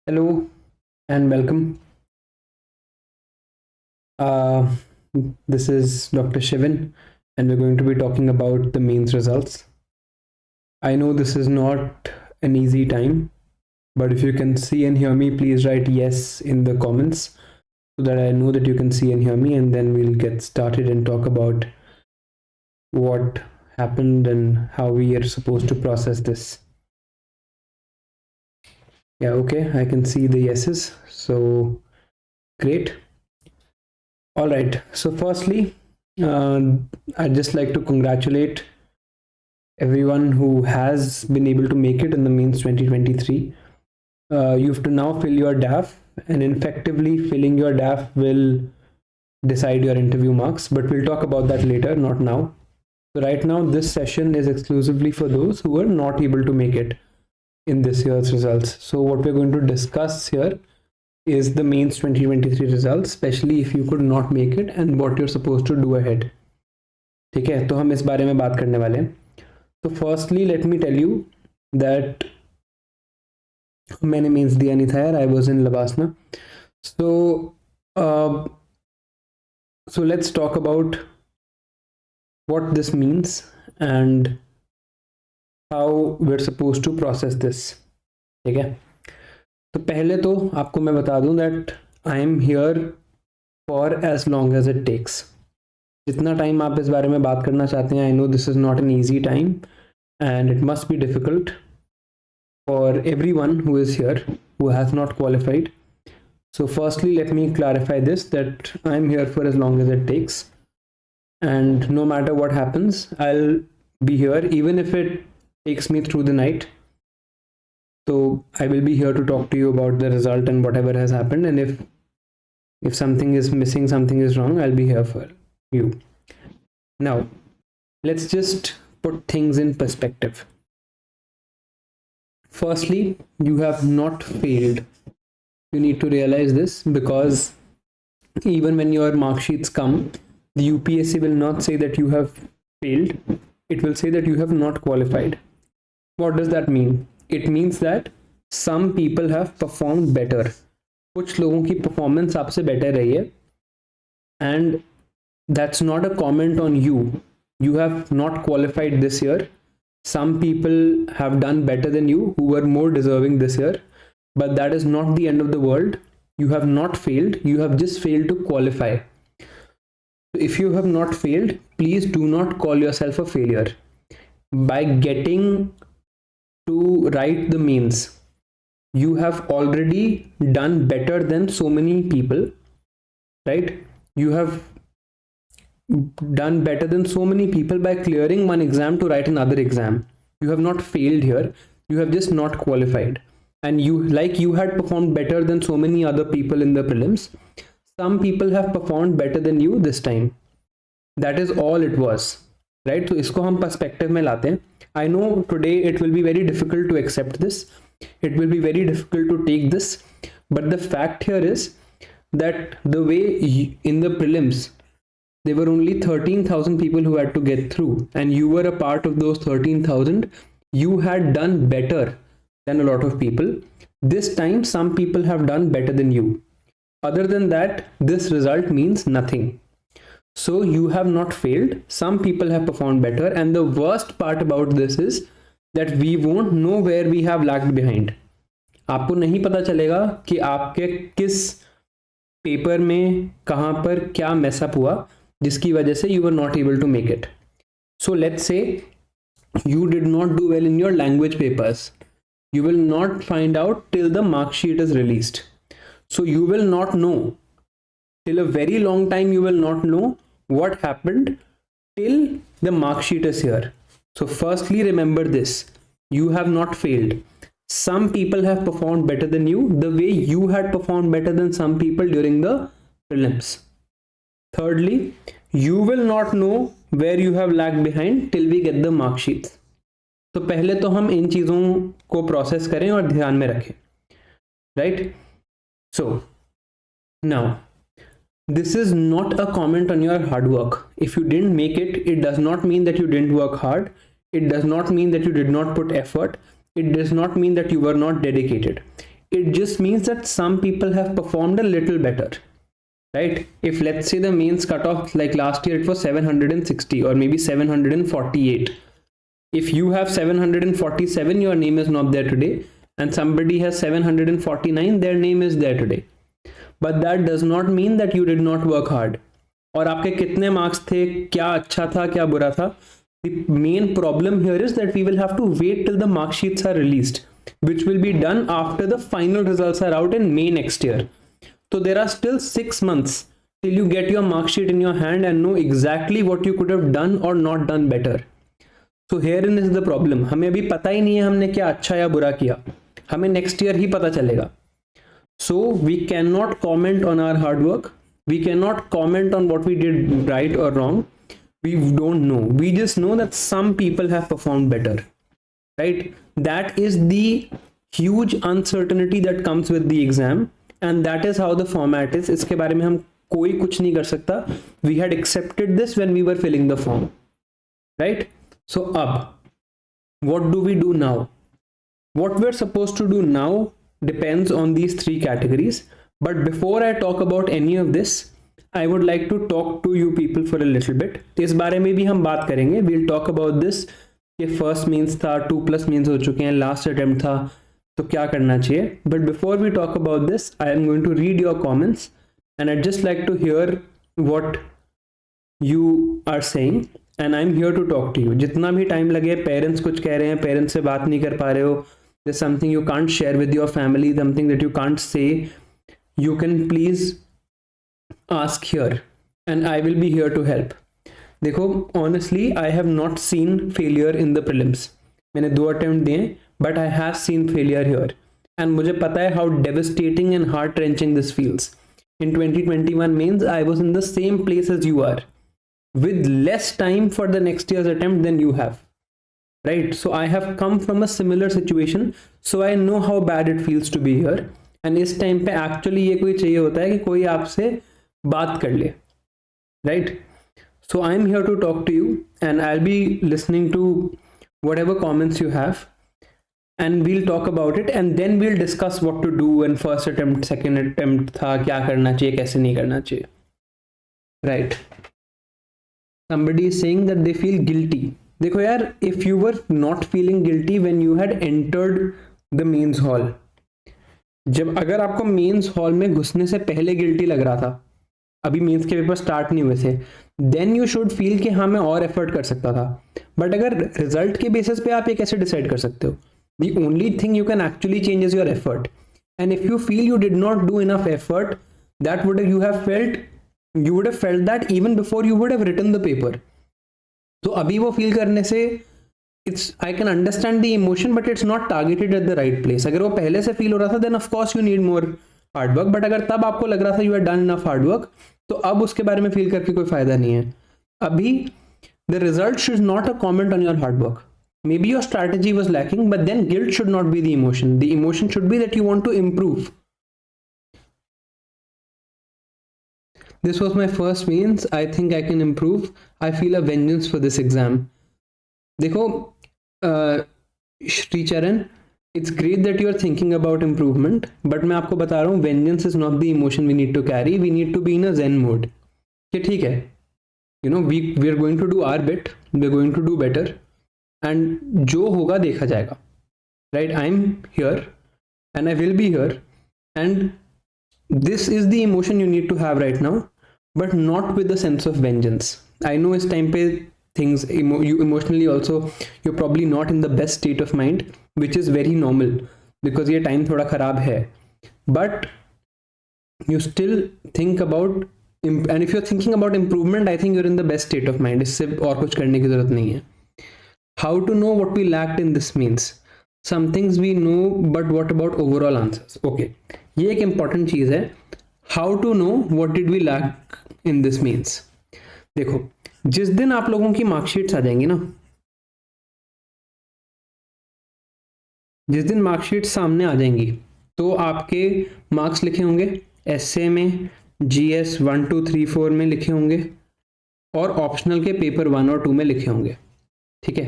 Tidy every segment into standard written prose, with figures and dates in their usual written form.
Hello and welcome. Uh, this is Dr. Shivin, and we're going to be talking about the mains results. I know this is not an easy time, but if you can see and hear me, please write yes in the comments so that I know that you can see and hear me, and then we'll get started and talk about what happened and how we are supposed to process this. Yeah, okay, I can see the yeses, so great. All right. So, firstly, I'd just like to congratulate everyone who has been able to make it in the mains 2023. You have to now fill your DAF, and effectively filling your DAF will decide your interview marks. But we'll talk about that later, not now. So, right now, this session is exclusively for those who are not able to make it in this year's results. So, what we're going to discuss here is the mains 2023 results, especially if you could not make it and what you're supposed to do ahead. ठीक है, तो हम इस बारे में बात करने वाले हैं. तो firstly let me tell you that मैंने मेंस दिया नहीं था यार, I was in LBSNAA. So let's talk about what this means and how we're supposed to process this. ठीक है, तो पहले तो आपको मैं बता दूं that I am here for as long as it takes. जितना टाइम आप इस बारे में बात करना चाहते हैं, I know this is not an easy time and it must be difficult for everyone who is here who has not qualified. So firstly, let me clarify this, that I'm here for as long as it takes, and no matter what happens, I'll be here even if it takes me through the night. So I will be here to talk to you about the result and whatever has happened, and if something is missing, something is wrong, I'll be here for you. Now, let's just put things in perspective. Firstly, you have not failed. You need to realize this, because even when your mark sheets come, the UPSC will not say that you have failed. It will say that you have not qualified. What does that mean? It means that some people have performed better. कुछ लोगों की performance आपसे better रही है, and that's not a comment on you. You have not qualified this year. Some people have done better than you who were more deserving this year. But that is not the end of the world. You have not failed. You have just failed to qualify. If you have not failed, please do not call yourself a failure. By getting to write the mains, you have already done better than so many people, right? You have done better than so many people by clearing one exam to write another exam. You have not failed here. You have just not qualified. And you had performed better than so many other people in the prelims. Some people have performed better than you this time. That is all it was, right? So इसको हम perspective में लाते हैं. I know today it will be very difficult to accept this. It will be very difficult to take this. But the fact here is that the way in the prelims, there were only 13,000 people who had to get through, and you were a part of those 13,000. You had done better than a lot of people. This time, some people have done better than you. Other than that, this result means nothing. So you have not failed. Some people have performed better. And the worst part about this is that we won't know where we have lagged behind. आपको नहीं पता चलेगा कि आपके किस paper में कहाँ पर क्या मैसअप हुआ जिसकी वजह से you were not able to make it. So let's say you did not do well in your language papers. You will not find out till the mark sheet is released. So you will not know till a very long time. You will not know what happened till the mark sheet is here. So firstly, remember this: you have not failed. Some people have performed better than you, the way you had performed better than some people during the prelims. Thirdly, you will not know where you have lagged behind till we get the mark sheets. तो पहले तो हम इन चीज़ों को process करें और ध्यान में रखें, right? So now this is not a comment on your hard work. If you didn't make it, it does not mean that you didn't work hard. It does not mean that you did not put effort. It does not mean that you were not dedicated. it just means that some people have performed a little better, right? If let's say the mains cutoff, like last year it was 760 or maybe 748. If you have 747, your name is not there today, and somebody has 749, their name is there today. But that does not mean that you did not work hard. और आपके कितने marks थे, क्या अच्छा था, क्या बुरा था. The main problem here is that we will have to wait till the mark sheets are released, which will be done after the final results are out in May next year. So there are still 6 months till you get your mark sheet in your hand and know exactly what you could have done or not done better. So herein is the problem. हमें अभी पता ही नहीं है हमने क्या अच्छा या बुरा किया. हमें next year ही पता चलेगा. So we cannot comment on our hard work. We cannot comment on what we did right or wrong. We don't know. We just know that some people have performed better, right? That is the huge uncertainty that comes with the exam, and that is how the format is. इसके बारे में हम कोई कुछ नहीं कर सकता. We had accepted this when we were filling the form, right? So अब what do we do now? What we're supposed to do now depends on these 3 categories. But before I talk about any of this, I would like to talk to you people for a little bit. इस बारे में भी हम बात करेंगे. We'll talk about this कि first means था, 2+ means हो चुके हैं, last attempt था, तो क्या करना चाहिए. But before we talk about this, I am going to read your comments, and I'd just like to hear what you are saying, and I'm here to talk to you. जितना भी time लगे, parents कुछ कह रहे हैं, parents से बात नहीं कर पा रहे हो, there's something you can't share with your family, something that you can't say, you can please ask here and I will be here to help. देखो, honestly I have not seen failure in the prelims. मैंने 2 attempt दिए, but I have seen failure here, and मुझे पता है how devastating and heart wrenching this feels. In 2021 mains I was in the same place as you are, with less time for the next year's attempt than you have, right? So I have come from a similar situation, so I know how bad it feels to be here. And इस time पे actually ये कोई चाहिए होता है कि कोई आपसे बात कर ले, right? So I'm here to talk to you, and I'll be listening to whatever comments you have, and we'll talk about it, and then we'll discuss what to do in first attempt, second attempt था, क्या करना चाहिए, कैसे नहीं करना चाहिए, right? Somebody is saying that they feel guilty. देखो यार, if you were not feeling guilty when you had entered the mains hall, जब अगर आपको मेंस हॉल में घुसने से पहले गिल्टी लग रहा था, अभी मेंस के पेपर स्टार्ट नहीं हुए थे, देन यू शुड फील कि हाँ मैं और एफर्ट कर सकता था. बट अगर रिजल्ट के बेसिस पे आप ये कैसे डिसाइड कर सकते हो? The only thing you can actually change is your effort, and if you feel you did not do enough effort, that would you would have felt that even before you would have written the paper. तो अभी वो feel करने से I can understand the emotion, but it's not targeted at the right place. अगर वो पहले से feel हो रहा था, then of course you need more hard work. But अगर तब आपको लग रहा था you had done enough hard work, तो अब उसके बारे में फील करके कोई फायदा नहीं है. अभी the result should not a comment on your hard work. Maybe your strategy was lacking, but then guilt should not be the emotion. The emotion should be that you want to improve. This was my first means. I think I can improve. I feel a vengeance for this exam. देखो Shricharan, it's great that you are thinking about improvement, but मैं आपको बता रहा हूँ vengeance is not the emotion we need to carry. We need to be in a zen mode कि ठीक है, you know, we are going to do our bit, we are going to do better, and जो होगा देखा जाएगा, right? I am here and I will be here, and this is the emotion you need to have right now, but not with the sense of vengeance. I know इस time पे things you emotionally also, you're probably not in the best state of mind, which is very normal because ये time थोड़ा खराब है, but you still think about and if you're thinking about improvement, I think you're in the best state of mind. इससे और कुछ करने की जरूरत नहीं है. How to know what we lacked in this means? Some things we know, but what about overall answers? Okay, ये एक important चीज है. How to know what did we lack in this means? देखो, जिस दिन आप लोगों की मार्कशीट्स आ जाएंगी ना, जिस दिन मार्कशीट सामने आ जाएंगी, तो आपके मार्क्स लिखे होंगे एसए में, जीएस 1 2 3 4 में लिखे होंगे, और ऑप्शनल के पेपर 1 और 2 में लिखे होंगे, ठीक है?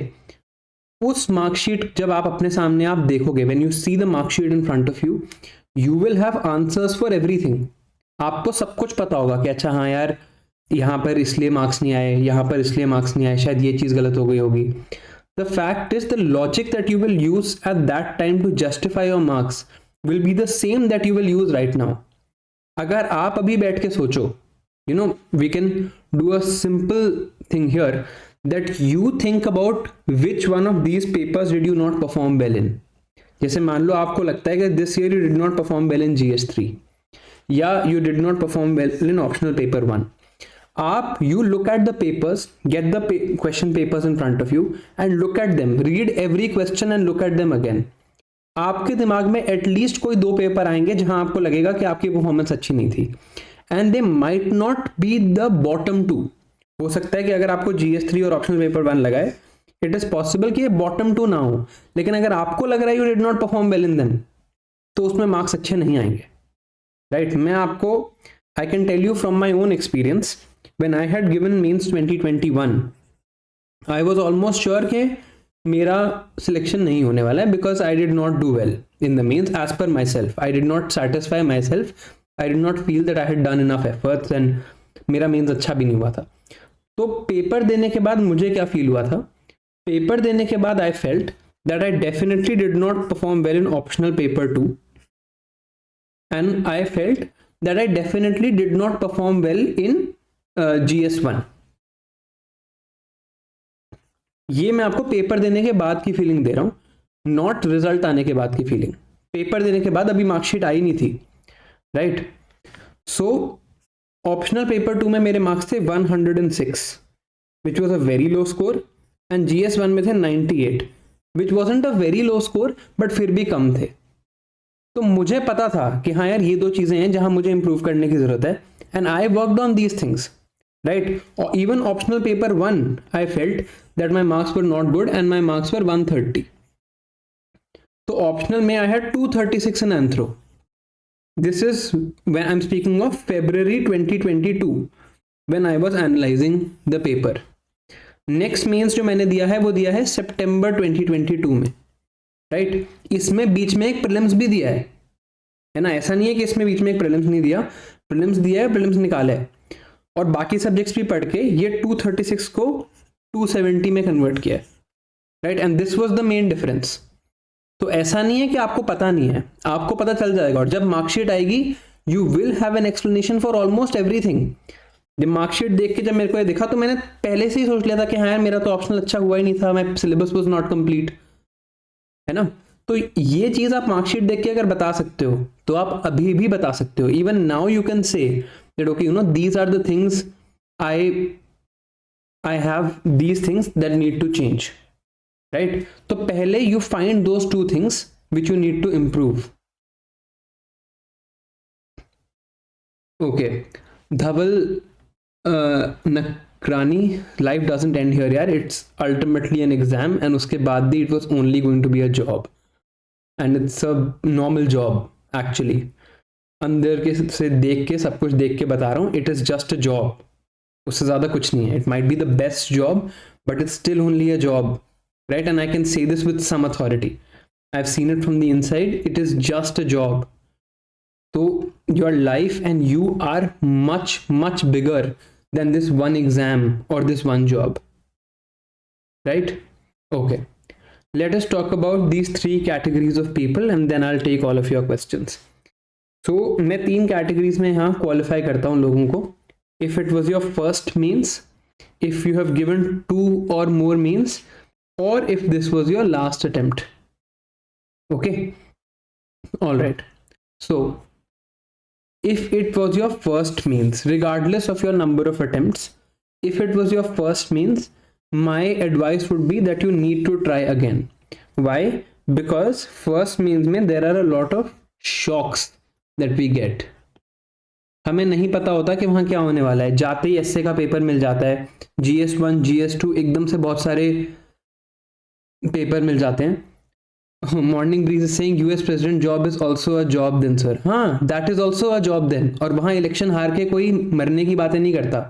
उस मार्कशीट जब आप अपने सामने आप देखोगे, when you see the marksheet in front of you, you will have answers for everything. आपको सब कुछ पता होगा कि अच्छा हाँ यार, यहाँ पर इसलिए मार्क्स नहीं आए, यहाँ पर इसलिए मार्क्स नहीं आए, शायद ये चीज़ गलत हो गई होगी। The fact is the logic that you will use at that time to justify your marks will be the same that you will use right now. अगर आप अभी बैठ के सोचो, you know, we can do a simple thing here, that you think about which one of these papers did you not perform well in। जैसे मान लो आपको लगता है कि this year you did not perform well in GS3 या you did not perform well in optional paper 1। आप you look at the papers, get the question papers in front of you and look at them, read every question and look at them again। आपके दिमाग में at least कोई 2 paper आएंगे जहां आपको लगेगा कि आपकी परफॉर्मेंस अच्छी नहीं थी, and they might not be the bottom 2। हो सकता है कि अगर आपको GS3 और ऑप्शनल पेपर 1 लगा है, इट इज पॉसिबल कि ये बॉटम 2 ना हो, लेकिन अगर आपको लग रहा है you did not perform well in them, तो उसमें मार्क्स अच्छे नहीं आएंगे, राइट? मैं आपको, I can tell you from my own experience, when I had given mains 2021, I was almost sure कि मेरा सिलेक्शन नहीं होने वाला है, because I did not do well in the mains as per myself. I did not satisfy myself, I did not feel that I had done enough efforts, and मेरा means अच्छा भी नहीं हुआ था। तो paper देने के बाद मुझे क्या फील हुआ था? पेपर देने के बाद I felt that I definitely did not perform well in optional paper 2 and I felt that I definitely did not perform well in GS1। ये मैं आपको पेपर देने के बाद की फीलिंग दे रहा हूं, नॉट रिजल्ट आने के बाद की फीलिंग। पेपर देने के बाद अभी मार्कशीट आई नहीं थी, राइट? सो ऑप्शनल पेपर 2 में मेरे मार्क्स थे 106, which was a very low score, and GS1 में थे 98, which wasn't a very low score but फिर भी कम थे। तो मुझे पता था कि हाँ यार, ये 2 चीज़ें हैं जहां मुझे इंप्रूव करने की जरूरत है, and I worked on these things, right? Even optional paper 1 I felt that my marks were not good and my marks वर 130। तो ऑप्शनल में I had 236 in anthro. This is when I'm speaking of February 2022 when I was analyzing the paper. Next means जो मैंने दिया है वो दिया है September 2022 में, राइट? इसमें बीच में एक प्रीलिम्स भी दिया है ना? ऐसा नहीं है कि इसमें बीच में एक प्रीलिम्स नहीं दिया, प्रीलिम्स दिया है, प्रीलिम्स निकाला है, और बाकी सब्जेक्ट्स भी पढ़ के ये 236 को 270 में कन्वर्ट किया है, right? And this was the main difference. तो ऐसा नहीं है कि आपको पता नहीं है, आपको पता चल जाएगा, और जब मार्कशीट आएगी you will have an explanation for almost everything. जब मार्कशीट देख के जब मेरे को ये दिखा, तो मैंने पहले से ही सोच लिया था कि हाँ यार, मेरा तो ऑप्शनल अच्छा हुआ ही नहीं था, मैं सिलेबस वाज नॉट कंप्लीट, है ना? तो ये चीज़ आप मार्कशीट देख के अगर बता सकते हो, तो आप अभी भी बता सकते हो। Even now you can say that okay, you know, these are the things I have these things that need to change, right? तो पहले you find those 2 things which you need to improve. Okay, Dhaval Nakrani, life doesn't end here यार, it's ultimately an exam, and उसके बाद भी it was only going to be a job, and it's a normal job actually. अंदर के से देख के, सब कुछ देख के बता रहा हूँ, it is just a job, उससे ज़्यादा कुछ नहीं है। It might be the best job but it's still only a job, right? And I can say this with some authority. I've seen it from the inside. It is just a job. So your life and you are much, much bigger than this one exam or this one job, right? Okay. Let us talk about these 3 categories of people and then I'll take all of your questions. So मैं 3 categories में यहाँ qualify करता हूँ लोगों को. If it was your first means, if you have given 2 or more means, or if this was your last attempt. Okay, all right. So if it was your first means, regardless of your number of attempts, if it was your first means, my advice would be that you need to try again. Why? Because first means में there are a lot of shocks that we get. हमें नहीं पता होता कि वहाँ क्या होने वाला है। जाते ही एसए का पेपर मिल जाता है, GS1 GS2 एकदम से बहुत सारे पेपर मिल जाते हैं। Morning breeze is saying US president job is also a job then sir. हाँ, that is also a job then. और वहाँ इलेक्शन हार के कोई मरने की बातें नहीं करता।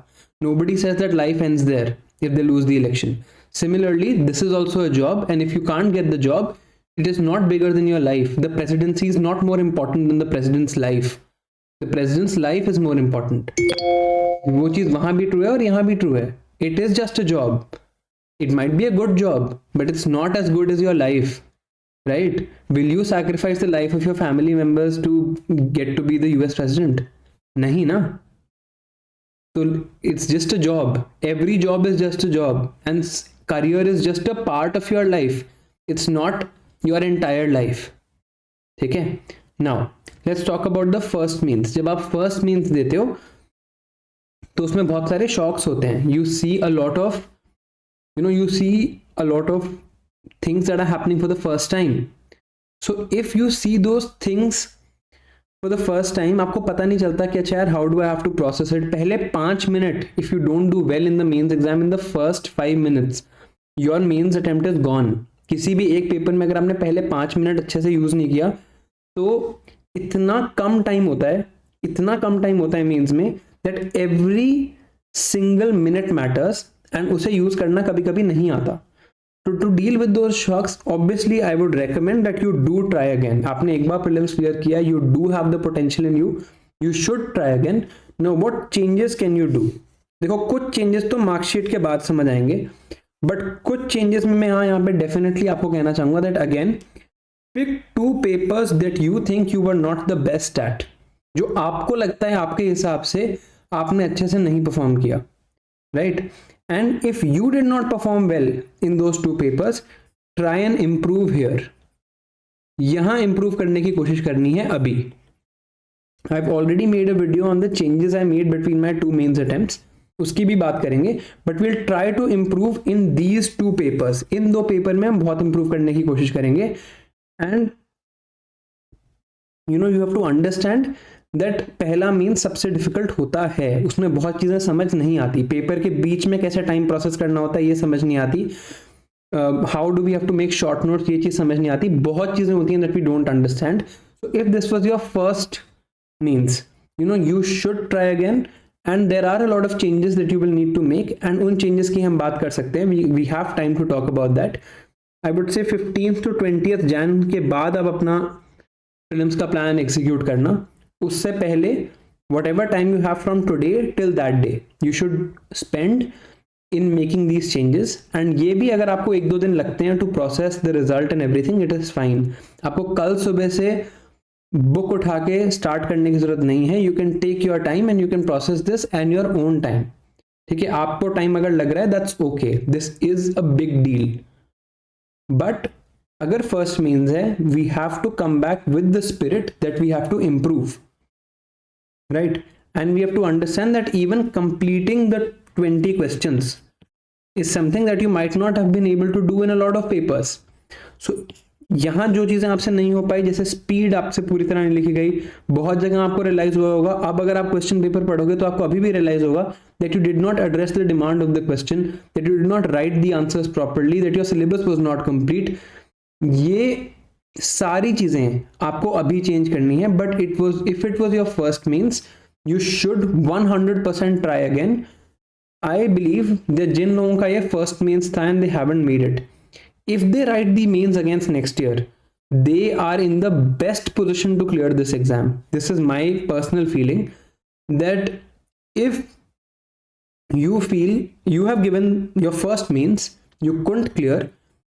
Nobody says that life ends there if they lose the election. Similarly, this is also a job, and if you can't get the job, it is not bigger than your life. The presidency is not more important than the president's life. The president's life is more important. वो चीज वहां भी true है और यहाँ भी true है. It is just a job. It might be a good job, but it's not as good as your life, right? Will you sacrifice the life of your family members to get to be the US president? नहीं ना. So it's just a job. Every job is just a job, and career is just a part of your life. It's not your entire life. ठीक है? Now let's talk about the first means. जब आप first means देते हो तो उसमें बहुत सारे shocks होते हैं. You see a lot of things that are happening for the first time. So if you see those things for the first time, आपको पता नहीं चलता कि अच्छा यार, how do I have to process it. पहले 5 minute, if you don't do well in the mains exam in the first 5 minutes, your mains attempt is gone. किसी भी एक पेपर में अगर आपने पहले 5 मिनट अच्छे से यूज नहीं किया तो इतना कम टाइम होता है मेंस में, that every single minute matters, and उसे यूज करना कभी कभी नहीं आता. To deal with those shocks, obviously I would recommend that you do try again. आपने एक बार prelims clear किया, you do have the potential in you, you should try again. Now what changes can you do? देखो, कुछ changes तो marksheet के बाद समझ आएंगे, but कुछ changes में मैं यहाँ पे definitely आपको कहना चाहूँगा that again, pick 2 papers that you think you were not the best at, जो आपको लगता है आपके हिसाब से आपने अच्छे से नहीं perform किया, right? And if you did not perform well in those 2 papers, try and improve here. यहाँ improve करने की कोशिश करनी है अभी. I've already made a video on the changes I made between my 2 mains attempts. उसकी भी बात करेंगे, but we'll try to improve in these 2 papers. In 2 paper में हम बहुत improve करने की कोशिश करेंगे. And you have to understand that पहला मीन्स सबसे डिफिकल्ट होता है. उसमें बहुत चीज़ें समझ नहीं आती. पेपर के बीच में कैसे टाइम प्रोसेस करना होता है ये समझ नहीं आती. How do we have to make short notes, ये चीज़ समझ नहीं आती. बहुत चीज़ें होती हैं that we don't understand. So if this was your first mains, you should try again, and there are a lot of changes that you will need to make, and उन चेंजेस की हम बात कर सकते हैं. We have time to talk about that. I would say 15th to 20th Jain के बाद अब अपना फिल्म्स का प्लान एग्जीक्यूट करना. उससे पहले whatever time you have from today till that day, you should spend in making these changes. and ये भी अगर आपको 1-2 दिन लगते हैं to process the result and everything, it is fine. आपको कल सुबह से बुक उठा के स्टार्ट करने की जरूरत नहीं है. You can take your time and you can process this and your own time. ठीक है, आपको टाइम अगर लग रहा है that's okay, this is a big deal. but अगर फर्स्ट मीन्स है, we have to come back with the spirit that we have to improve. Right? And we have to understand that even completing the 20 questions is something that you might not have been able to do in a lot of papers. So यहाँ जो चीज़ें आपसे नहीं हो पाई, जैसे speed आपसे पूरी तरह नहीं लिखी गई, बहुत जगह आपको रियलाइज हुआ होगा. अब अगर आप क्वेश्चन पेपर पढ़ोगे तो आपको अभी भी रियलाइज होगा that you did not address the demand of the question, that you did not write the answers properly, that your syllabus was not complete. ये सारी चीजें आपको अभी चेंज करनी है. But if it was your first mains, you should 100% try again. I believe that जिन लोगों का ये फर्स्ट मीन्स था and they haven't made it, if they write the mains against next year, they are in the best position to clear this exam. This is my personal feeling, that if you feel you have given your first mains, you couldn't clear,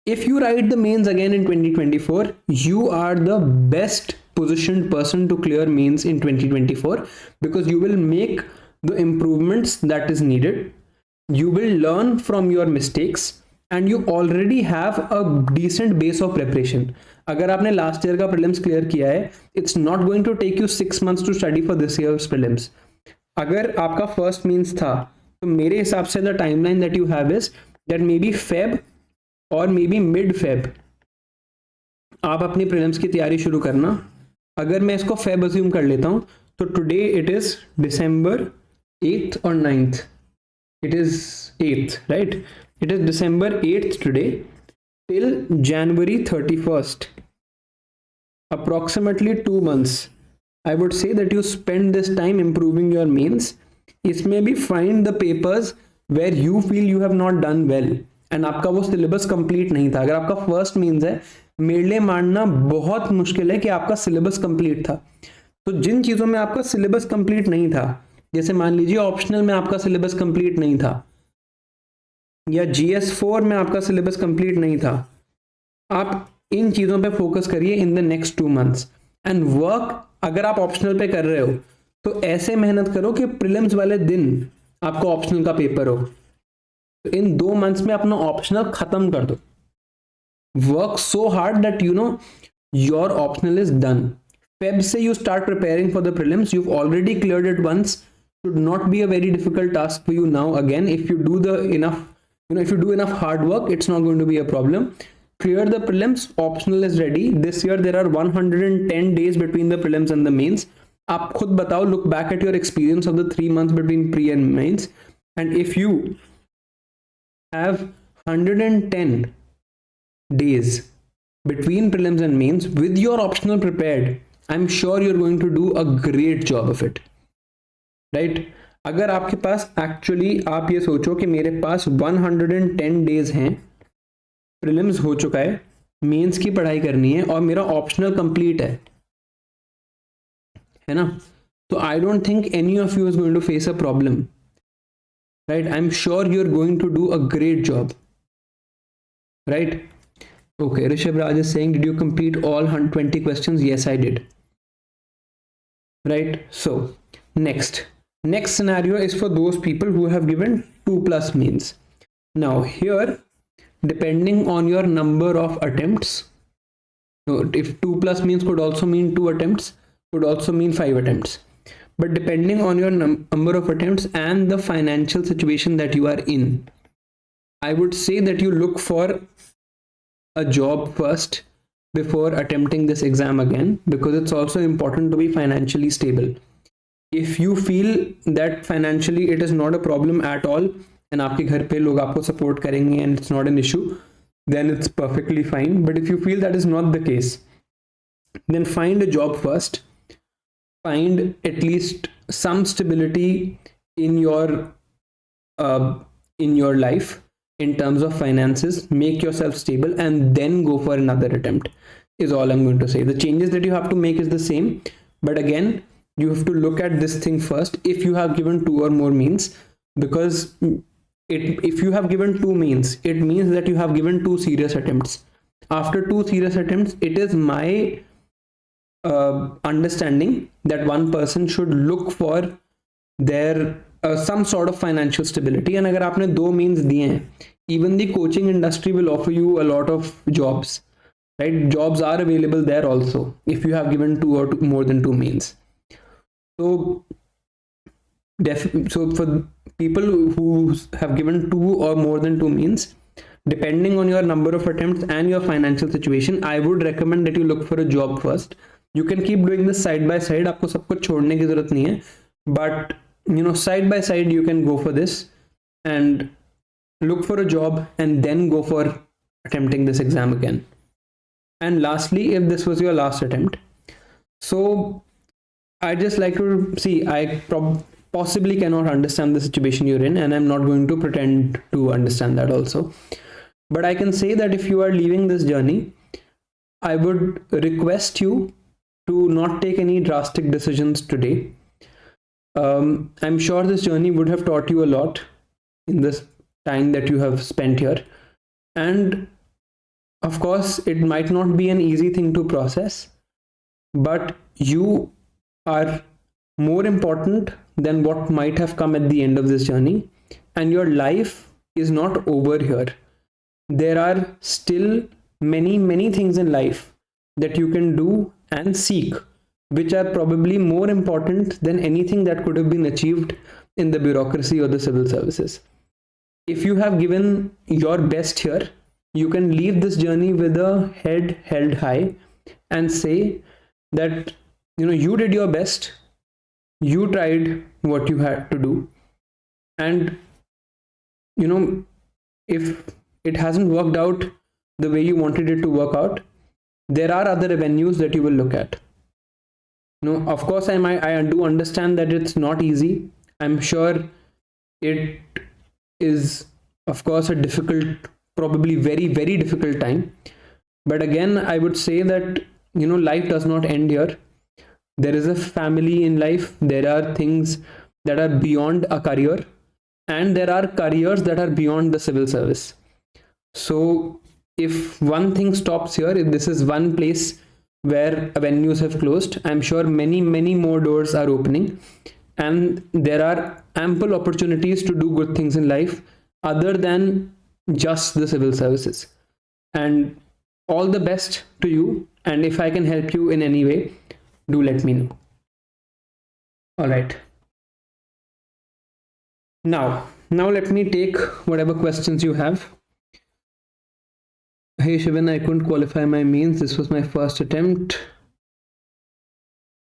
if you write the mains again in 2024, you are the best positioned person to clear mains in 2024, because you will make the improvements that is needed. You will learn from your mistakes and you already have a decent base of preparation. अगर आपने last year का prelims clear किया है, it's not going to take you 6 months to study for this year's prelims. अगर आपका first mains था, तो मेरे हिसाब से the timeline that you have is that may be Feb और मे बी मिड फेब आप अपनी प्रीलिम्स की तैयारी शुरू करना. अगर मैं इसको फेब अज्यूम कर लेता हूँ, तो today it is December 8th or 9th. It is 8th, right? It is December 8th today till January 31st. Approximately 2 months. I would say that you spend this time improving your mains. It may be find the papers where you feel you have not done well and आपका वो syllabus complete नहीं था, अगर आपका first means है, मेरे लिए मानना बहुत मुश्किल है कि आपका सिलेबस कंप्लीट था। तो जिन चीजों में आपका सिलेबस कंप्लीट नहीं था, जैसे मान लीजिए ऑप्शनल में आपका सिलेबस कंप्लीट नहीं था, या GS4 में आपका सिलेबस कंप्लीट नहीं था, आप इन चीजों पे फोकस करिए in the next 2 months and work. अगर आप ऑप्शनल पे कर रहे हो तो ऐसे मेहनत करो कि प्रीलिम्स वाले दिन आपको ऑप्शनल का पेपर हो, तो इन 2 मंथ्स में अपना ऑप्शनल खत्म कर दो। Work so hard that you know your optional is done. Feb से you start preparing for the prelims, you already cleared it once, should not be a very difficult task for you now. Again, if you do the enough, if you do enough hard work, it's not going to be a problem. Clear the prelims, optional is ready. This year there are 110 days between the prelims and the mains. आप खुद बताओ, look back at your experience of the 3 months between pre and mains, and if you have 110 days between prelims and mains with your optional prepared, I'm sure you're going to do a great job of it. Right अगर आपके पास actually आप ये सोचो कि मेरे पास 110 days हैं, prelims हो चुका है, मेंस की पढ़ाई करनी है और मेरा ऑप्शनल कंप्लीट है ना, तो I don't think any of you is going to face a problem, right? I am sure you are going to do a great job, right? Okay, Rishabh Raj is saying, did you complete all 120 questions? Yes, I did. Right, so next scenario is for those people who have given 2+ means. Now here, depending on your number of attempts, so if 2+ means could also mean 2 attempts, could also mean 5 attempts, but depending on your number of attempts and the financial situation that you are in, I would say that you look for a job first before attempting this exam again, because it's also important to be financially stable. If you feel that financially it is not a problem at all and आपके घर पे लोग आपको support करेंगे and it's not an issue, then it's perfectly fine. But if you feel that is not the case, then find a job first. Find at least some stability in your life in terms of finances. Make yourself stable and then go for another attempt, is all I'm going to say. The changes that you have to make is the same, but again, you have to look at this thing first if you have given 2 or more means, because if you have given 2 means, it means that you have given 2 serious attempts. After 2 serious attempts, it is my understanding that one person should look for their some sort of financial stability. And agar aapne 2 means diye hain, even the coaching industry will offer you a lot of jobs, right? Jobs are available there also if you have given 2 or more than 2 means. So for people who have given 2 or more than 2 means, depending on your number of attempts and your financial situation, I would recommend that you look for a job first. You can keep doing this side by side, आपको सब कुछ छोड़ने की जरूरत नहीं है, but side by side you can go for this and look for a job and then go for attempting this exam again. And lastly, if this was your last attempt, so I just like to see, I possibly cannot understand the situation you're in, and I'm not going to pretend to understand that also, but I can say that if you are leaving this journey, I would request you to not take any drastic decisions today. I'm sure this journey would have taught you a lot in this time that you have spent here, and of course it might not be an easy thing to process, but you are more important than what might have come at the end of this journey, and your life is not over here. There are still many things in life that you can do and seek, which are probably more important than anything that could have been achieved in the bureaucracy or the civil services. If you have given your best here, you can leave this journey with a head held high and say that you did your best, you tried what you had to do, and if it hasn't worked out the way you wanted it to work out, there are other avenues that you will look at. Of course, I do understand that it's not easy. I'm sure it is, of course, a difficult probably very, very difficult time. But again, I would say that, life does not end here. There is a family in life. There are things that are beyond a career, and there are careers that are beyond the civil service. So if one thing stops here, if this is one place where avenues have closed, I'm sure many, many more doors are opening, and there are ample opportunities to do good things in life other than just the civil services. And all the best to you. And if I can help you in any way, do let me know. All right. Now let me take whatever questions you have. Hey Shivin, I couldn't qualify my mains. This was my first attempt.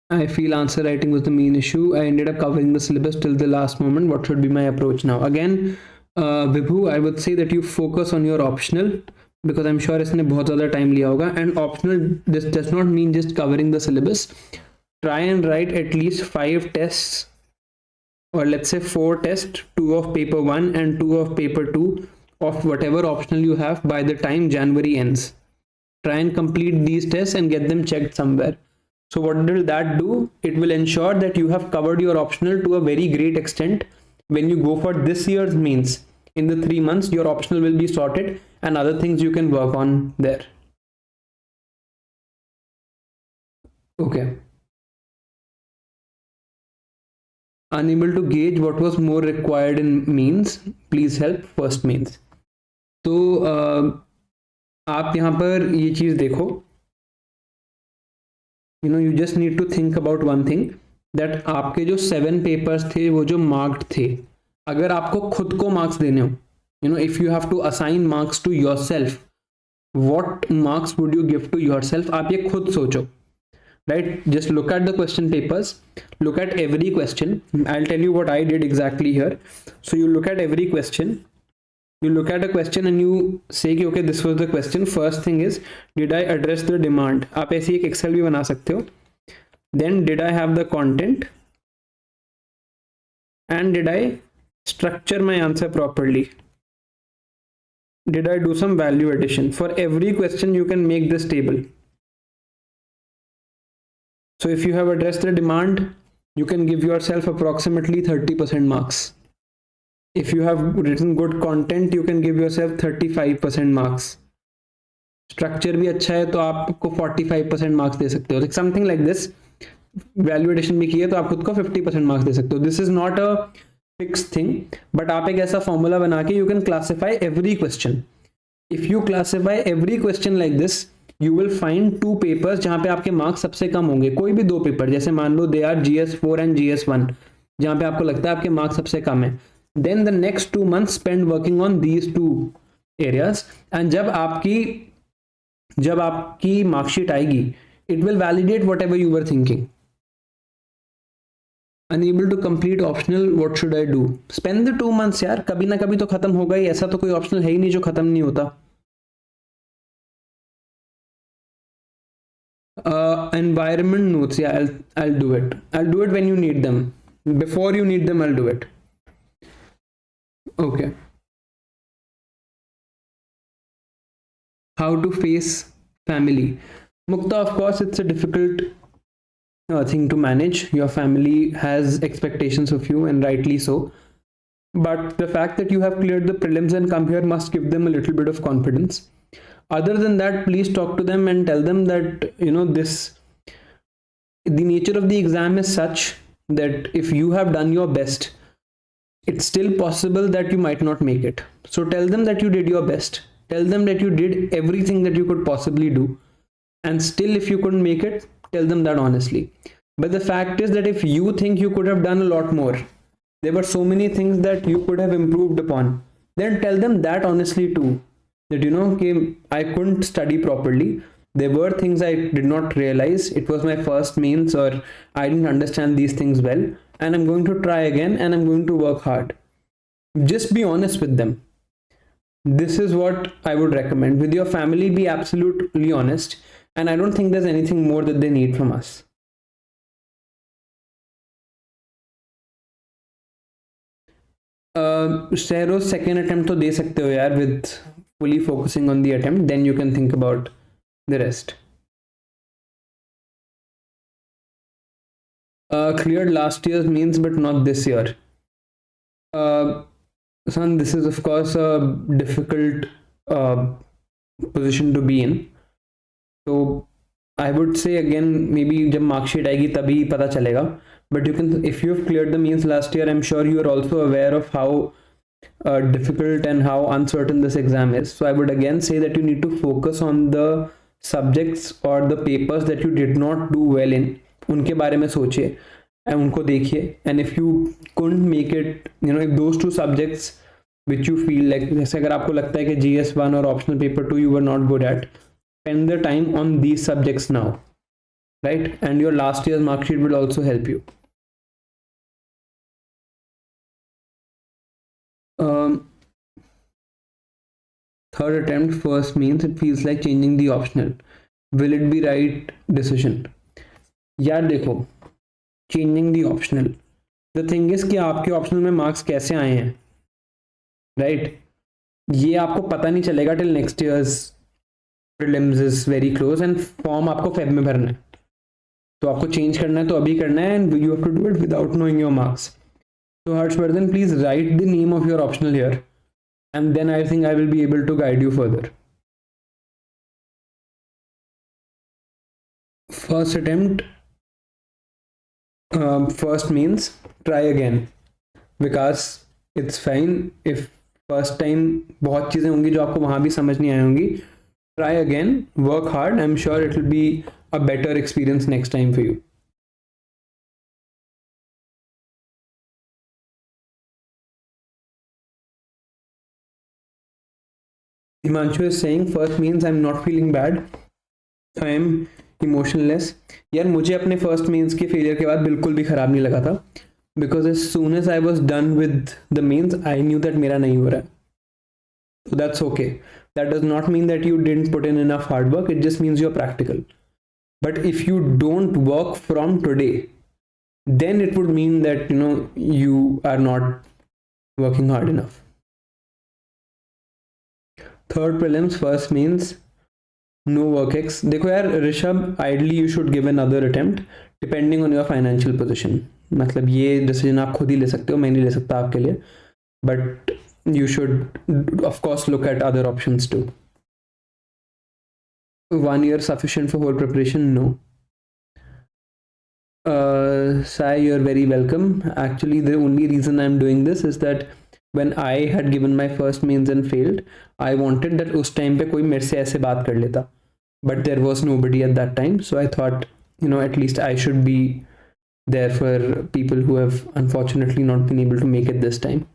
I feel answer writing was the main issue. I ended up covering the syllabus till the last moment. What should be my approach now? Again, Vibhu, I would say that you focus on your optional, because I'm sure इसने बहुत ज़्यादा time लिया होगा. And optional, this does not mean just covering the syllabus. Try and write at least 5 tests, or let's say 4 tests, 2 of paper 1 and 2 of paper 2 of whatever optional you have by the time January ends. Try and complete these tests and get them checked somewhere. So what will that do? It will ensure that you have covered your optional to a very great extent. When you go for this year's mains, in the 3 months, your optional will be sorted and other things you can work on there. Okay. Unable to gauge what was more required in mains. Please help. First mains. तो आप यहाँ पर ये चीज़ देखो. You just need to think about one thing, that आपके जो 7 papers थे वो जो मार्क्ड थे, अगर आपको खुद को मार्क्स देने हो, if you have to assign marks to yourself, what marks would you give to yourself? आप ये खुद सोचो, right? Just look at the question papers, look at every question. I'll tell you what I did exactly here. So you look at every question, you look at a question and you say कि okay, this was the question. First thing is, did I address the demand? आप ऐसे एक Excel भी बना सकते हो. Then did I have the content? And did I structure my answer properly? Did I do some value addition? For every question you can make this table. So if you have addressed the demand, you can give yourself approximately 30% marks. If you have written good content, you can give yourself 35% marks. Structure भी अच्छा है तो आपको 45% marks दे सकते हो. Like something like this. Value addition भी की है तो आप खुद को 50% marks दे सकते हो. This is not a fixed thing, but आप एक ऐसा formula बना के you can classify every question. If you classify every question like this, you will find 2 papers जहाँ पे आपके marks सबसे कम होंगे. कोई भी 2 पेपर, जैसे मान लो they are GS4 and GS1, जहाँ पे आपको लगता है आपके marks सबसे कम है. Then the next 2 months spend working on these 2 areas, and जब आपकी marksheet आएगी, it will validate whatever you were thinking. Unable to complete optional, what should I do? Spend the 2 months यार, कभी ना कभी तो खत्म होगा ही. ऐसा तो कोई optional है ही नहीं जो खत्म नहीं होता. Environment notes, yeah, I'll do it. I'll do it when you need them. Before you need them, I'll do it. Okay. How to face family? Mukta, of course, it's a difficult thing to manage. Your family has expectations of you, and rightly so. But the fact that you have cleared the prelims and come here must give them a little bit of confidence. Other than that, please talk to them and tell them that, the nature of the exam is such that if you have done your best, it's still possible that you might not make it. So tell them that you did your best. Tell them that you did everything that you could possibly do. And still, if you couldn't make it, tell them that honestly. But the fact is that if you think you could have done a lot more, there were so many things that you could have improved upon, then tell them that honestly too. That, okay, I couldn't study properly. There were things I did not realize. It was my first mains, or I didn't understand these things well. And I'm going to try again, and I'm going to work hard. Just be honest with them. This is what I would recommend. With your family, be absolutely honest. And I don't think there's anything more that they need from us. Shehroz second attempt तो दे सकते हो यार with fully focusing on the attempt, then you can think about the rest. Cleared last year's means but not this year. Son, this is of course a difficult uh, position to be in. So I would say again, maybe जब marksheet आएगी तभी पता चलेगा. But you can, if you have cleared the means last year, I'm sure you are also aware of how difficult and how uncertain this exam is. So I would again say that you need to focus on the subjects or the papers that you did not do well in. उनके बारे में सोचिए and उनको देखिए. And if you couldn't make it, if those two subjects which you feel like, जैसे अगर आपको लगता है कि GS1 और optional paper 2 you were not good at, spend the time on these subjects now, right? And your last year's mark sheet will also help you. Third attempt, first means it feels like changing the optional. Will it be right decision? यार देखो, changing the optional, the thing is कि आपके optional में marks कैसे आए हैं, right? ये आपको पता नहीं चलेगा till next year's prelims is very close and form आपको Feb में भरना है. तो आपको change करना है तो अभी करना है and you have to do it without knowing your marks. So Harshvardhan, please write the name of your optional here, and then I think I will be able to guide you further. First attempt, first means try again, because it's fine if first time बहुत चीज़ें होंगी जो आपको वहाँ भी समझ नहीं आई होंगी. Try again, work hard. I'm sure it will be a better experience next time for you. Himanshu is saying first means I'm not feeling bad, I am emotionless. यार मुझे अपने first means के failure के बाद बिल्कुल भी खराब नहीं लगा था, because as soon as I was done with the means I knew that मेरा नहीं हो रहा है. So that's okay. That does not mean that you didn't put in enough hard work, it just means you're practical. But if you don't work from today, then it would mean that you are not working hard enough. Third prelims, first means no work ex. देखो यार Rishabh, ideally you should give another attempt depending on your financial position. मतलब ये decision आप खुद ही ले सकते हो, मैं नहीं ले सकता आपके लिए, but you should of course look at other options too. 1 year sufficient for whole preparation? No. Sai, you're very welcome. Actually, the only reason I'm doing this is that when I had given my first means and failed, I wanted that उस time पे कोई मेरे से ऐसे बात कर लेता, but there was nobody at that time. So I thought, at least I should be there for people who have unfortunately not been able to make it this time.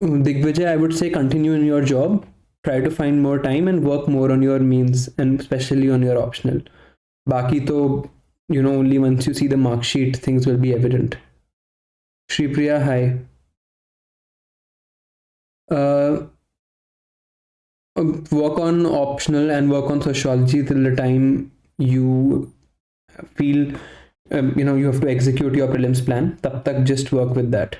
Digvijay, I would say continue in your job, try to find more time and work more on your means and especially on your optional. Baki to, only once you see the mark sheet, things will be evident. Shripriya, hi. Work on optional and work on sociology till the time you feel, you have to execute your prelims plan. Tab tak just work with that.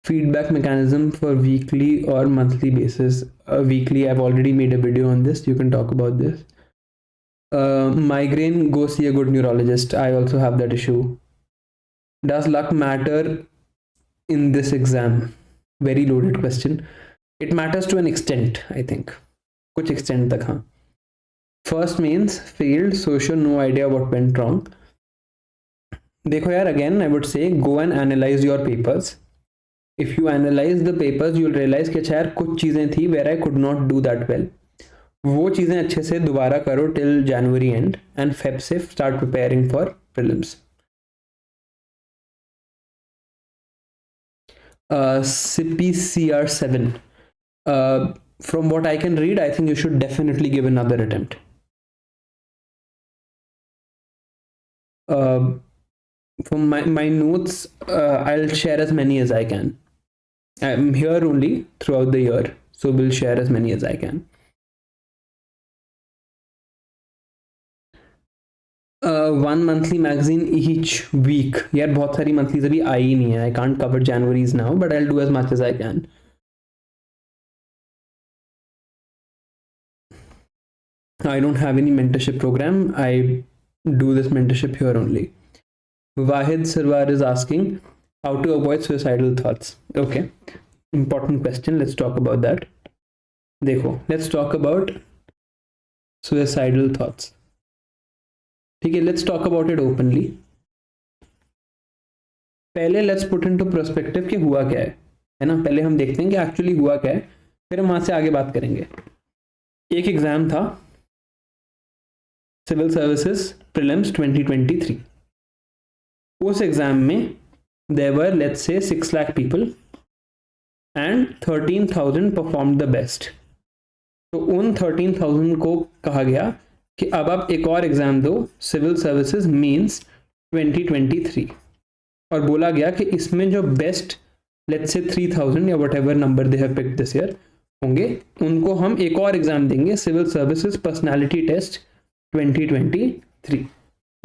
Feedback mechanism for weekly or monthly basis. Weekly, I've already made a video on this. You can talk about this. Migraine, go see a good neurologist. I also have that issue. Does luck matter in this exam? Very loaded question. It matters to an extent, I think. कुछ extent तक हाँ. First means failed, social, no idea what went wrong. देखो यार, again I would say go and analyze your papers. If you analyze the papers, you'll realize कि यार कुछ चीज़ें थी where I could not do that well. वो चीज़ें अच्छे से दोबारा करो till January end and Feb से start preparing for prelims. CPCR7. From what I can read, I think you should definitely give another attempt. From my notes, I'll share as many as I can. I'm here only throughout the year, so we'll share as many as I can. 1 monthly magazine each week. यार बहुत सारी monthlies अभी आई ही नहीं है. I can't cover January's now, but I'll do as much as I can. I don't have any mentorship program. I do this mentorship here only. Wahid Sarwar is asking how to avoid suicidal thoughts. Okay, important question. Let's talk about that. देखो, let's talk about suicidal thoughts. ठीक है, let's talk about it openly. पहले let's put into perspective कि हुआ क्या है ना. पहले हम देखते हैं कि actually हुआ क्या है, फिर हम वहां से आगे बात करेंगे. एक एग्जाम था, सिविल सर्विसेज प्रीलिम्स 2023. उस एग्जाम में there were let's say 6 lakh people and 13,000 performed the best. तो उन 13,000 को कहा गया कि अब आप एक और एग्जाम दो, सिविल सर्विसेज मींस 2023. और बोला गया कि इसमें जो बेस्ट लेट्स से 3,000 या what ever number they have picked this year होंगे, उनको हम एक और एग्जाम देंगे, सिविल सर्विसेज पर्सनालिटी टेस्ट 2023.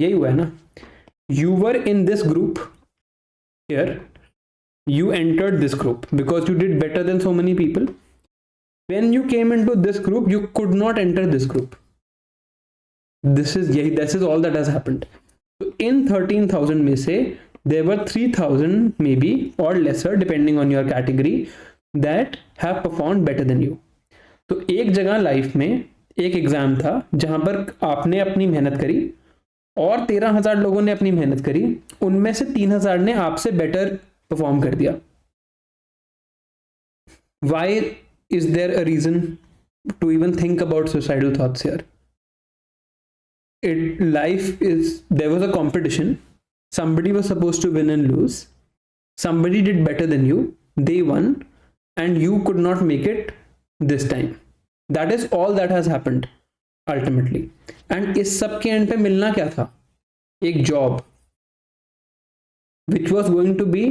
यही हुआ है ना. You were in this group here, you entered this group because you did better than so many people. When you came into this group, you could not enter this group. This is all that has happened. So in 13,000 में से there were 3,000 maybe or lesser depending on your category that have performed better than you. तो एक जगह life में एक exam था जहां पर आपने अपनी मेहनत करी और 13,000 लोगों ने अपनी मेहनत करी, उनमें से 3,000 ने आपसे बेटर परफॉर्म कर दिया. Why is there a reason to even think about suicidal thoughts here? Life is, there was a competition, somebody was supposed to win and lose, somebody did better than you, they won, and you could not make it this time. That is all that has happened ultimately. And इस सब के and पे मिलना क्या था? एक job which was going to be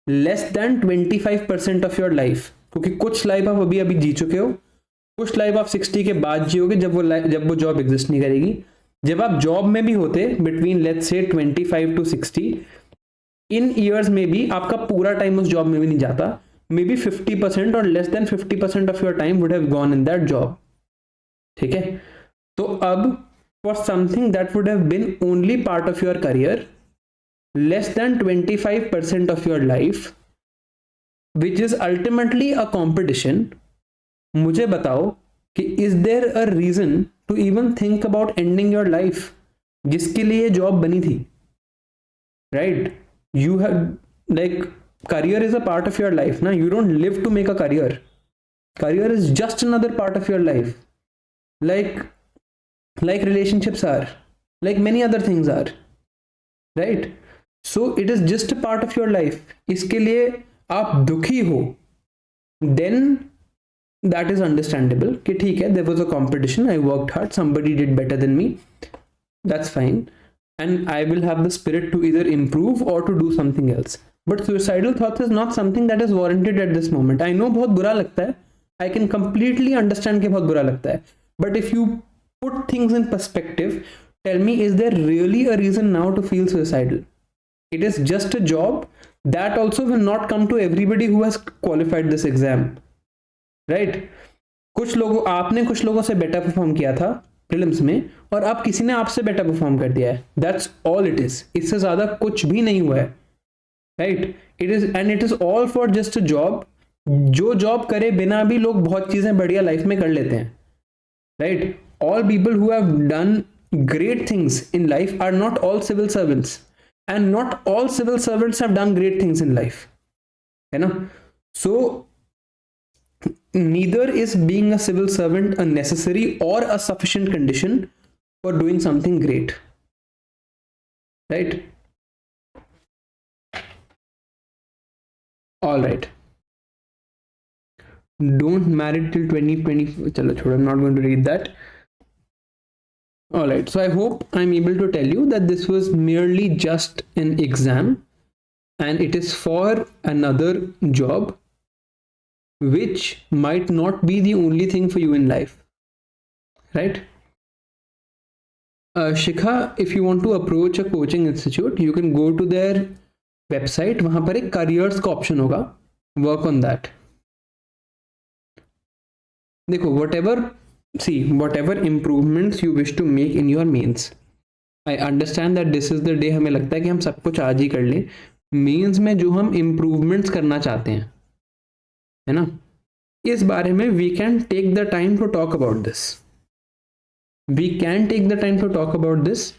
less than 25% of your life. क्योंकि कुछ लाइफ आप अभी जी चुके हो, कुछ लाइफ आप 60 के बाद जियोगे जब वो जॉब एग्जिस्ट नहीं करेगी. जब आप जॉब में भी होते between let's say 25 to 60, in years में भी आपका पूरा टाइम उस जॉब में भी नहीं जाता. मे बी 50% और less than 50% of your time would have gone in that job. ठीक है. तो अब for something that would have been only part of your career, less than 25% of your life, which is ultimately a competition. मुझे बताओ कि is there a reason to even think about ending your life जिसके लिए job बनी थी? Right. You have like career is a part of your life. Now you don't live to make a career. Career is just another part of your life, like relationships are, like many other things are, right? So it is just a part of your life. इसके लिए आप दुखी हो, then that is understandable कि ठीक है, there was a competition, I worked hard, somebody did better than me, that's fine, and I will have the spirit to either improve or to do something else. But suicidal thoughts is not something that is warranted at this moment. I know बहुत बुरा लगता है, I can completely understand कि बहुत बुरा लगता है, but if you put things in perspective, tell me, is there really a reason now to feel suicidal? It is just a job that also will not come to everybody who has qualified this exam, right? आपने कुछ लोगों से better perform किया था prelims में और अब किसी ने आपसे बेटर परफॉर्म कर दिया है. That's all it is. इससे ज्यादा कुछ भी नहीं हुआ है. Right. It is all for just a job. जो जॉब करे बिना भी लोग बहुत चीजें बढ़िया लाइफ में कर लेते हैं. Right. All people who have done great things in life are not all civil servants, and not all civil servants have done great things in life, है ना. सो neither is being a civil servant a necessary or a sufficient condition for doing something great, right? All right. Don't marry till 2020. Chalo, chhodo, I'm not going to read that. All right. So I hope I'm able to tell you that this was merely just an exam and it is for another job, which might not be the only thing for you in life, right? Shikha, if you want to approach a coaching institute, you can go to their website. वहां पर एक careers का option होगा. Work on that. देखो, whatever improvements you wish to make in your mains. I understand that this is the day हमें लगता है कि हम सब कुछ आज ही कर लें. मेंस में जो हम improvements करना चाहते हैं, है ना, इस बारे में we can take the time to talk about this. We can take the time to talk about this.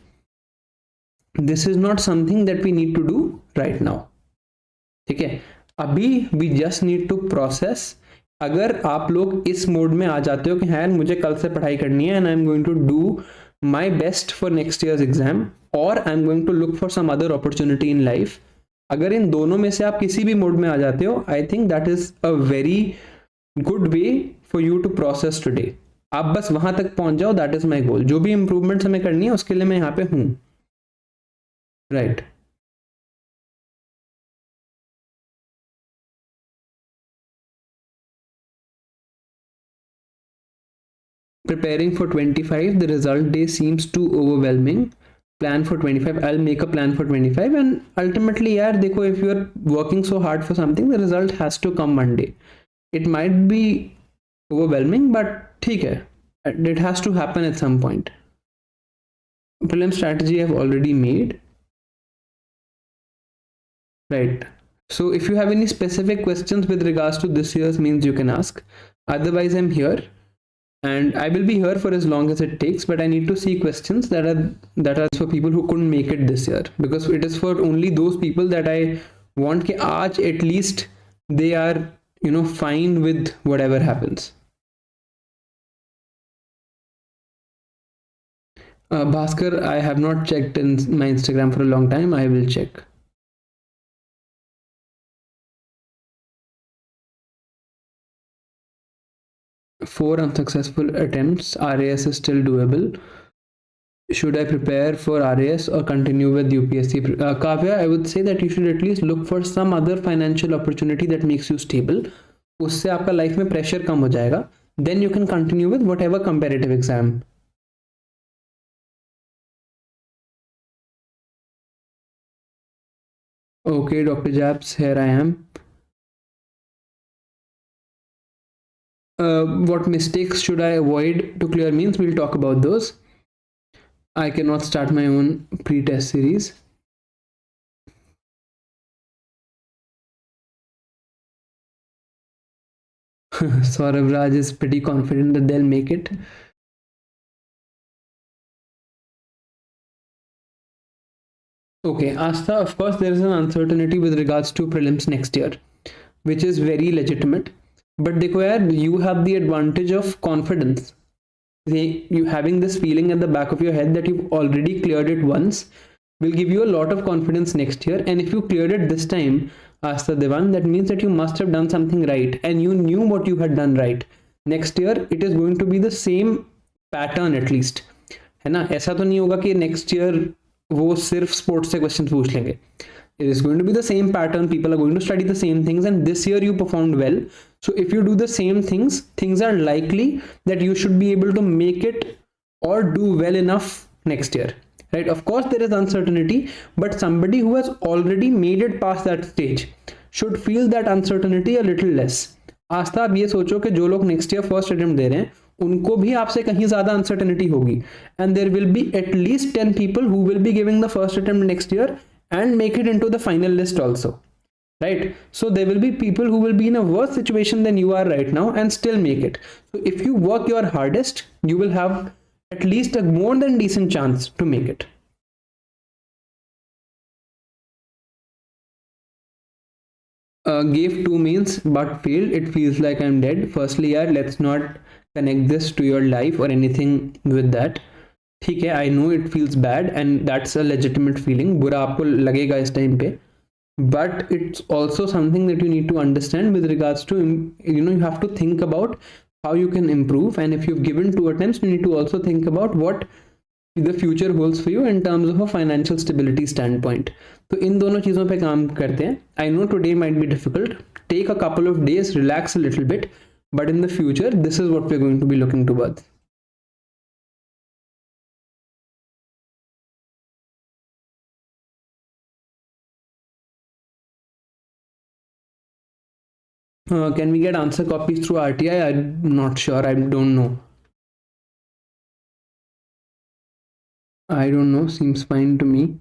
This is not something that we need to do right now. ठीक है, अभी we just need to process. अगर आप लोग इस mode में आ जाते हो कि हाँ मुझे कल से पढ़ाई करनी है and I'm going to do my best for next year's exam or I'm going to look for some other opportunity in life, अगर इन दोनों में से आप किसी भी मोड में आ जाते हो, I think that is a very good way for you to process today. आप बस वहां तक पहुंच जाओ, दैट इज माई गोल. जो भी इंप्रूवमेंट्स हमें करनी है उसके लिए मैं यहाँ पे हूँ. Right. Preparing for 25, the result day seems too overwhelming. Plan for 25, I'll make a plan for 25 and ultimately यार देखो, if you're working so hard for something, the result has to come Monday. It might be overwhelming but ठीक है, it has to happen at some point. Prelim strategy I've already made. Right. So if you have any specific questions with regards to this year's means, you can ask. Otherwise, I'm here and I will be here for as long as it takes, but I need to see questions that are for people who couldn't make it this year, because it is for only those people that I want कि आज at least they are, fine with whatever happens. Bhaskar, I have not checked in my Instagram for a long time. I will check. 4 unsuccessful attempts. RAS is still doable. Should I prepare for RAS or continue with UPSC? Kavya, I would say that you should at least look for some other financial opportunity that makes you stable. उससे आपका life में pressure कम हो जाएगा. Then you can continue with whatever comparative exam. Okay, Dr. Japs, here I am. What mistakes should I avoid to clear means? We'll talk about those. I cannot start my own pre-test series. Saurav Raj is pretty confident that they'll make it. Okay, Astha, of course there is an uncertainty with regards to prelims next year, which is very legitimate. But देखो यार, you have the advantage of confidence. You having this feeling at the back of your head that you've already cleared it once will give you a lot of confidence next year. And if you cleared it this time, Astha Devan, that means that you must have done something right and you knew what you had done right. Next year it is going to be the same pattern at least, है ना. ऐसा तो नहीं होगा कि next year वो सिर्फ sports से क्वेश्चन पूछ लेंगे. It is going to be the same pattern. People are going to study the same things, and this year you performed well. So if you do the same things are likely that you should be able to make it or do well enough next year, right? Of course there is uncertainty, but somebody who has already made it past that stage should feel that uncertainty a little less. आस्था, आप ये सोचो कि जो लोग next year first attempt दे रहे हैं उनको भी आपसे कहीं ज्यादा अनसर्टेनिटी होगी, and there will be at least 10 people who will be giving the first attempt next year and make it into the final list also, right? So there will be people who will be in a worse situation than you are right now and still make it. So if you work your hardest, you will have at least a more than decent chance to make it. Gave 2 means but failed. It feels like I'm dead. Firstly, यार, let's not connect this to your life or anything with that. ठीक है, I know it feels bad and that's a legitimate feeling. बुरा आपको लगेगा इस time पे, but it's also something that you need to understand with regards to, you have to think about how you can improve, and if you've given 2 attempts, you need to also think about what the future holds for you in terms of a financial stability standpoint. तो इन दोनों चीज़ों पे काम करते हैं. I know today might be difficult. Take a couple of days, relax a little bit, but in the future, this is what we're going to be looking towards. Can we get answer copies through RTI? I'm not sure. I don't know. I don't know. Seems fine to me.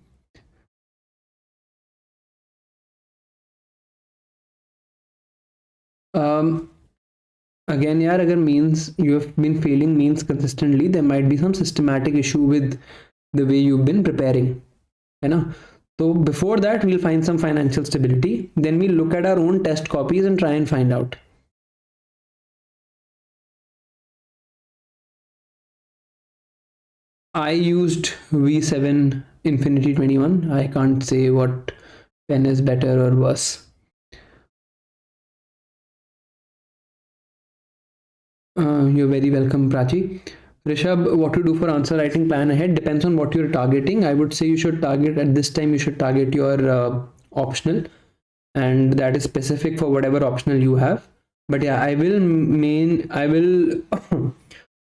Again, यार, अगर means you have been failing means consistently, there might be some systematic issue with the way you've been preparing, है ना? So before that, we'll find some financial stability. Then we'll look at our own test copies and try and find out. I used V7 Infinity 21. I can't say what pen is better or worse. You're very welcome, Prachi. Rishabh, what to do for answer writing plan ahead depends on what you're targeting. I would say you should target at this time, you should target your optional, and that is specific for whatever optional you have. But yeah, I will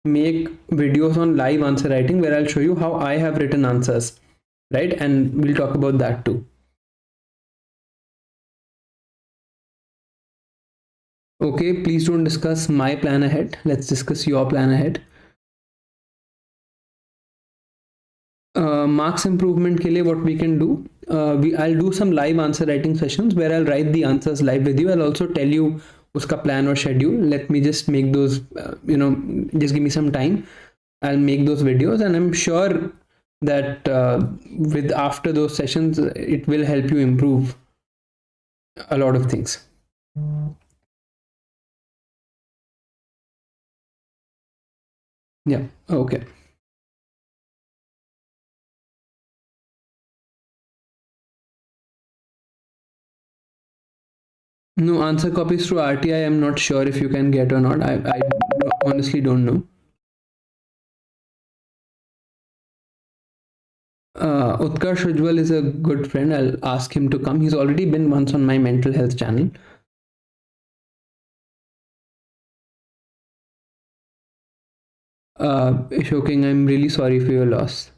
make videos on live answer writing where I'll show you how I have written answers, right? And we'll talk about that too. Okay, please don't discuss my plan ahead. Let's discuss your plan ahead. Marks improvement के लिए what we can do, I'll do some live answer writing sessions where I'll write the answers live with you. I'll also tell you uska plan or schedule. Let me just make those, just give me some time. I'll make those videos, and I'm sure that with after those sessions, it will help you improve a lot of things. Yeah, okay. No, answer copies through RTI, I'm not sure if you can get or not. I honestly don't know. Utkarsh Ujwal is a good friend. I'll ask him to come. He's already been once on my mental health channel. Shocking, I'm really sorry for your loss.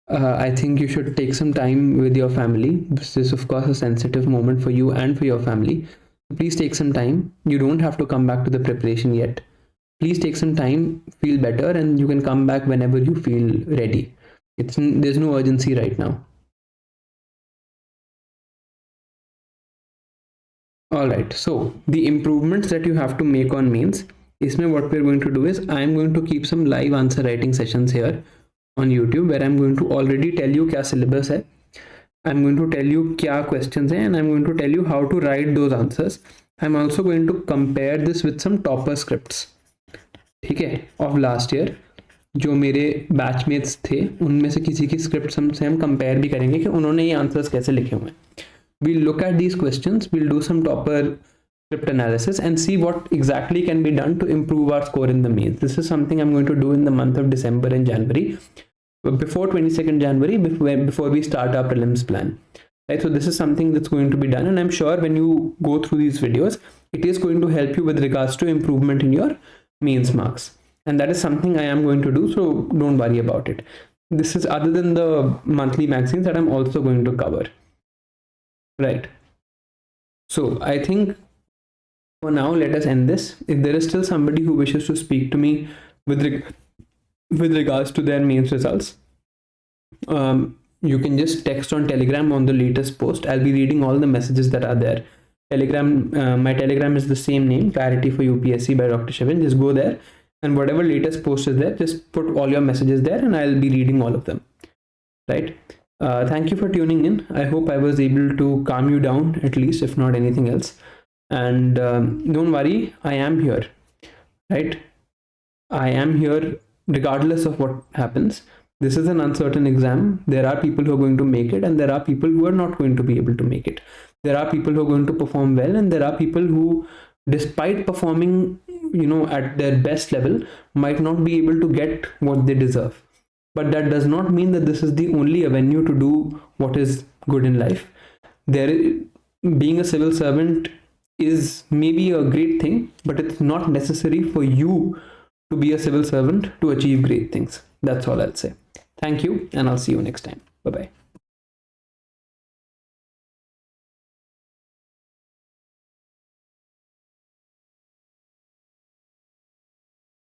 I think you should take some time with your family. This is, of course, a sensitive moment for you and for your family. Please take some time. You don't have to come back to the preparation yet. Please take some time, feel better, and you can come back whenever you feel ready. There's no urgency right now. All right, so the improvements that you have to make on mains, isme what we're going to do is I'm going to keep some live answer writing sessions here on YouTube where I'm going to already tell you kya syllabus hai. I'm going to tell you kya questions hai, and I'm going to tell you how to write those answers. I'm also going to compare this with some topper scripts, ठीक है, of last year. जो मेरे batchmates थे उनमें से किसी की script से हम कंपेयर भी करेंगे कि उन्होंने ये आंसर्स कैसे लिखे हुए हैं. We'll look at these questions, we'll do some topper script analysis and see what exactly can be done to improve our score in the mains. This is something I'm going to do in the month of December and January, before 22nd January, before we start our prelims plan. Right, so this is something that's going to be done, and I'm sure when you go through these videos, it is going to help you with regards to improvement in your mains marks. And that is something I am going to do, so don't worry about it. This is other than the monthly magazines that I'm also going to cover. Right. So I think for now, let us end this. If there is still somebody who wishes to speak to me with regards to their mains results, you can just text on Telegram on the latest post. I'll be reading all the messages that are there. Telegram, my Telegram is the same name, Clarity for UPSC by Dr. Shivin. Just go there, and whatever latest post is there, just put all your messages there, and I'll be reading all of them. Right. Thank you for tuning in. I hope I was able to calm you down, at least, if not anything else. And don't worry, I am here, right? I am here regardless of what happens. This is an uncertain exam. There are people who are going to make it, and there are people who are not going to be able to make it. There are people who are going to perform well, and there are people who, despite performing, at their best level, might not be able to get what they deserve. But that does not mean that this is the only avenue to do what is good in life. Being a civil servant is maybe a great thing, but it's not necessary for you to be a civil servant to achieve great things. That's all I'll say. Thank you, and I'll see you next time. Bye-bye.